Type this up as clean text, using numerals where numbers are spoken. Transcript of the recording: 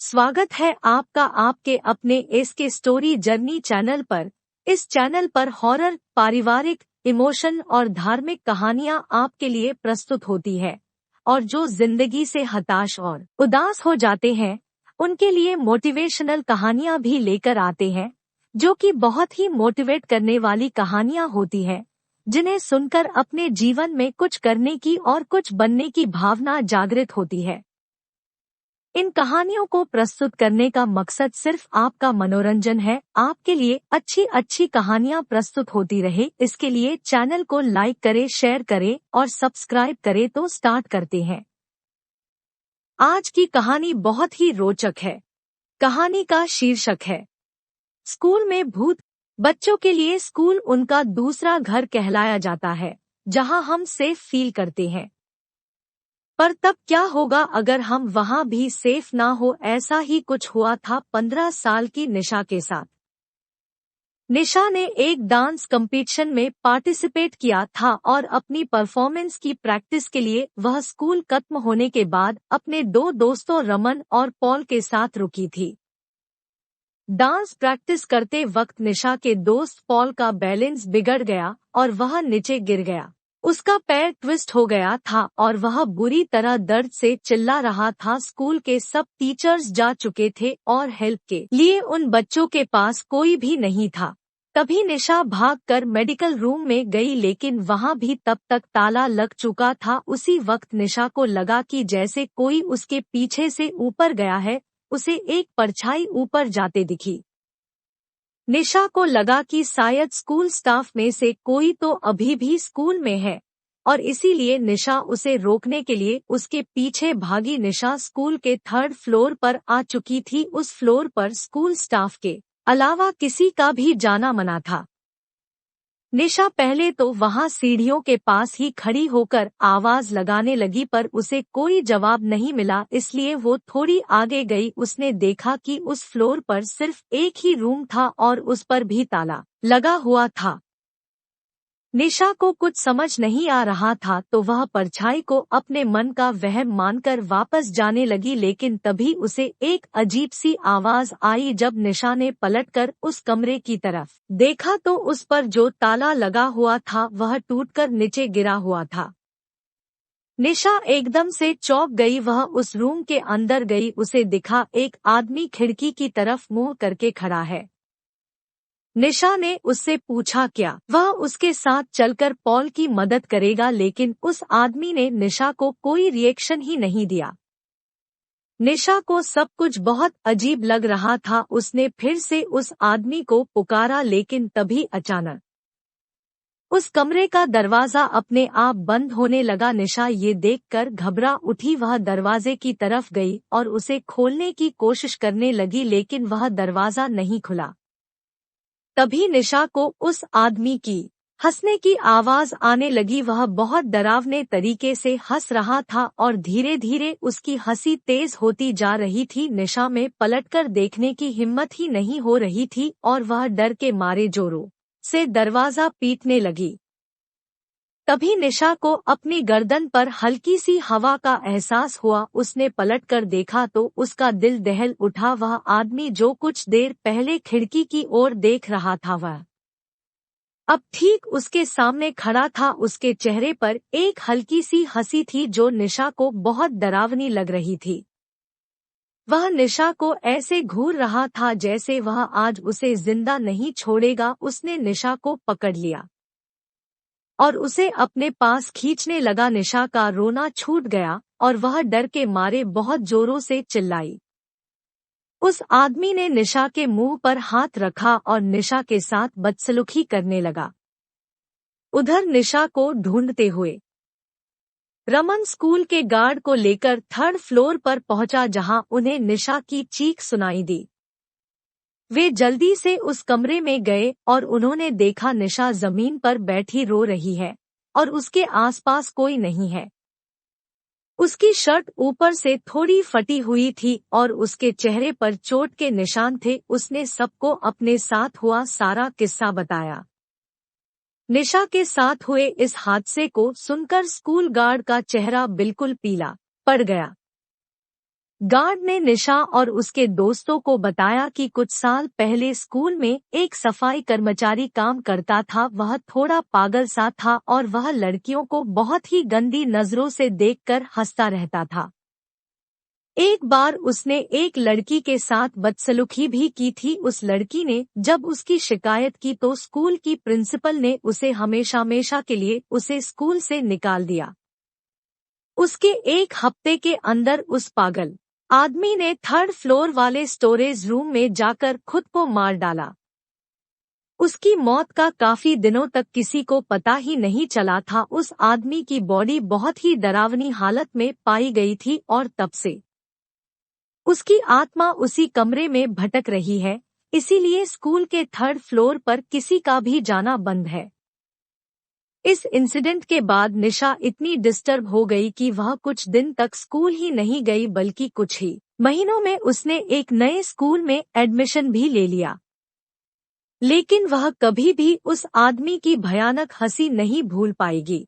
स्वागत है आपका आपके अपने एसके स्टोरी जर्नी चैनल पर। इस चैनल पर हॉरर, पारिवारिक, इमोशन और धार्मिक कहानियां आपके लिए प्रस्तुत होती है और जो जिंदगी से हताश और उदास हो जाते हैं उनके लिए मोटिवेशनल कहानियां भी लेकर आते हैं, जो कि बहुत ही मोटिवेट करने वाली कहानियां होती हैं, जिन्हें सुनकर अपने जीवन में कुछ करने की और कुछ बनने की भावना जागृत होती है। इन कहानियों को प्रस्तुत करने का मकसद सिर्फ आपका मनोरंजन है। आपके लिए अच्छी अच्छी कहानियां प्रस्तुत होती रहे, इसके लिए चैनल को लाइक करें, शेयर करें और सब्सक्राइब करें। तो स्टार्ट करते हैं। आज की कहानी बहुत ही रोचक है। कहानी का शीर्षक है स्कूल में भूत। बच्चों के लिए स्कूल उनका दूसरा घर कहलाया जाता है, जहां हम सेफ फील करते हैं। पर तब क्या होगा अगर हम वहां भी सेफ ना हो? ऐसा ही कुछ हुआ था 15 साल की निशा के साथ। निशा ने एक डांस कंपटीशन में पार्टिसिपेट किया था और अपनी परफॉर्मेंस की प्रैक्टिस के लिए वह स्कूल खत्म होने के बाद अपने दो दोस्तों रमन और पॉल के साथ रुकी थी। डांस प्रैक्टिस करते वक्त निशा के दोस्त पॉल का बैलेंस बिगड़ गया और वह नीचे गिर गया। उसका पैर ट्विस्ट हो गया था और वह बुरी तरह दर्द से चिल्ला रहा था। स्कूल के सब टीचर्स जा चुके थे और हेल्प के लिए उन बच्चों के पास कोई भी नहीं था। तभी निशा भागकर मेडिकल रूम में गई, लेकिन वहां भी तब तक ताला लग चुका था। उसी वक्त निशा को लगा कि जैसे कोई उसके पीछे से ऊपर गया है। उसे एक परछाई ऊपर जाते दिखी। निशा को लगा कि शायद स्कूल स्टाफ में से कोई तो अभी भी स्कूल में है और इसीलिए निशा उसे रोकने के लिए उसके पीछे भागी। निशा स्कूल के 3rd फ्लोर पर आ चुकी थी। उस फ्लोर पर स्कूल स्टाफ के अलावा किसी का भी जाना मना था। निशा पहले तो वहां सीढ़ियों के पास ही खड़ी होकर आवाज लगाने लगी, पर उसे कोई जवाब नहीं मिला, इसलिए वो थोड़ी आगे गई। उसने देखा कि उस फ्लोर पर सिर्फ एक ही रूम था और उस पर भी ताला लगा हुआ था। निशा को कुछ समझ नहीं आ रहा था, तो वह परछाई को अपने मन का वहम मानकर वापस जाने लगी, लेकिन तभी उसे एक अजीब सी आवाज आई। जब निशा ने पलटकर उस कमरे की तरफ देखा तो उस पर जो ताला लगा हुआ था वह टूटकर नीचे गिरा हुआ था। निशा एकदम से चौंक गई। वह उस रूम के अंदर गई। उसे दिखा एक आदमी खिड़की की तरफ मुंह करके खड़ा है। निशा ने उससे पूछा क्या वह उसके साथ चलकर पॉल की मदद करेगा, लेकिन उस आदमी ने निशा को कोई रिएक्शन ही नहीं दिया। निशा को सब कुछ बहुत अजीब लग रहा था। उसने फिर से उस आदमी को पुकारा, लेकिन तभी अचानक उस कमरे का दरवाजा अपने आप बंद होने लगा। निशा ये देखकर घबरा उठी। वह दरवाजे की तरफ गई और उसे खोलने की कोशिश करने लगी, लेकिन वह दरवाजा नहीं खुला। तभी निशा को उस आदमी की हंसने की आवाज आने लगी। वह बहुत डरावने तरीके से हंस रहा था और धीरे धीरे उसकी हंसी तेज होती जा रही थी। निशा में पलटकर देखने की हिम्मत ही नहीं हो रही थी और वह डर के मारे जोरों से दरवाजा पीटने लगी। तभी निशा को अपनी गर्दन पर हल्की सी हवा का एहसास हुआ। उसने पलटकर देखा तो उसका दिल दहल उठा। वह आदमी जो कुछ देर पहले खिड़की की ओर देख रहा था वह अब ठीक उसके सामने खड़ा था। उसके चेहरे पर एक हल्की सी हंसी थी जो निशा को बहुत डरावनी लग रही थी। वह निशा को ऐसे घूर रहा था जैसे वह आज उसे जिंदा नहीं छोड़ेगा। उसने निशा को पकड़ लिया और उसे अपने पास खींचने लगा। निशा का रोना छूट गया और वह डर के मारे बहुत जोरों से चिल्लाई। उस आदमी ने निशा के मुंह पर हाथ रखा और निशा के साथ बदसलूकी करने लगा। उधर निशा को ढूंढते हुए रमन स्कूल के गार्ड को लेकर 3rd फ्लोर पर पहुंचा, जहां उन्हें निशा की चीख सुनाई दी। वे जल्दी से उस कमरे में गए और उन्होंने देखा निशा जमीन पर बैठी रो रही है और उसके आसपास कोई नहीं है। उसकी शर्ट ऊपर से थोड़ी फटी हुई थी और उसके चेहरे पर चोट के निशान थे। उसने सबको अपने साथ हुआ सारा किस्सा बताया। निशा के साथ हुए इस हादसे को सुनकर स्कूल गार्ड का चेहरा बिल्कुल पीला पड़ गया। गार्ड ने निशा और उसके दोस्तों को बताया कि कुछ साल पहले स्कूल में एक सफाई कर्मचारी काम करता था। वह थोड़ा पागल सा था और वह लड़कियों को बहुत ही गंदी नजरों से देखकर हंसता रहता था। एक बार उसने एक लड़की के साथ बदसलूकी भी की थी। उस लड़की ने जब उसकी शिकायत की तो स्कूल की प्रिंसिपल ने उसे हमेशा के लिए उसे स्कूल से निकाल दिया। उसके एक हफ्ते के अंदर उस पागल आदमी ने 3rd फ्लोर वाले स्टोरेज रूम में जाकर खुद को मार डाला। उसकी मौत का काफी दिनों तक किसी को पता ही नहीं चला था। उस आदमी की बॉडी बहुत ही डरावनी हालत में पाई गई थी और तब से उसकी आत्मा उसी कमरे में भटक रही है। इसीलिए स्कूल के 3rd फ्लोर पर किसी का भी जाना बंद है। इस इंसिडेंट के बाद निशा इतनी डिस्टर्ब हो गई कि वह कुछ दिन तक स्कूल ही नहीं गई, बल्कि कुछ ही महीनों में उसने एक नए स्कूल में एडमिशन भी ले लिया। लेकिन वह कभी भी उस आदमी की भयानक हंसी नहीं भूल पाएगी।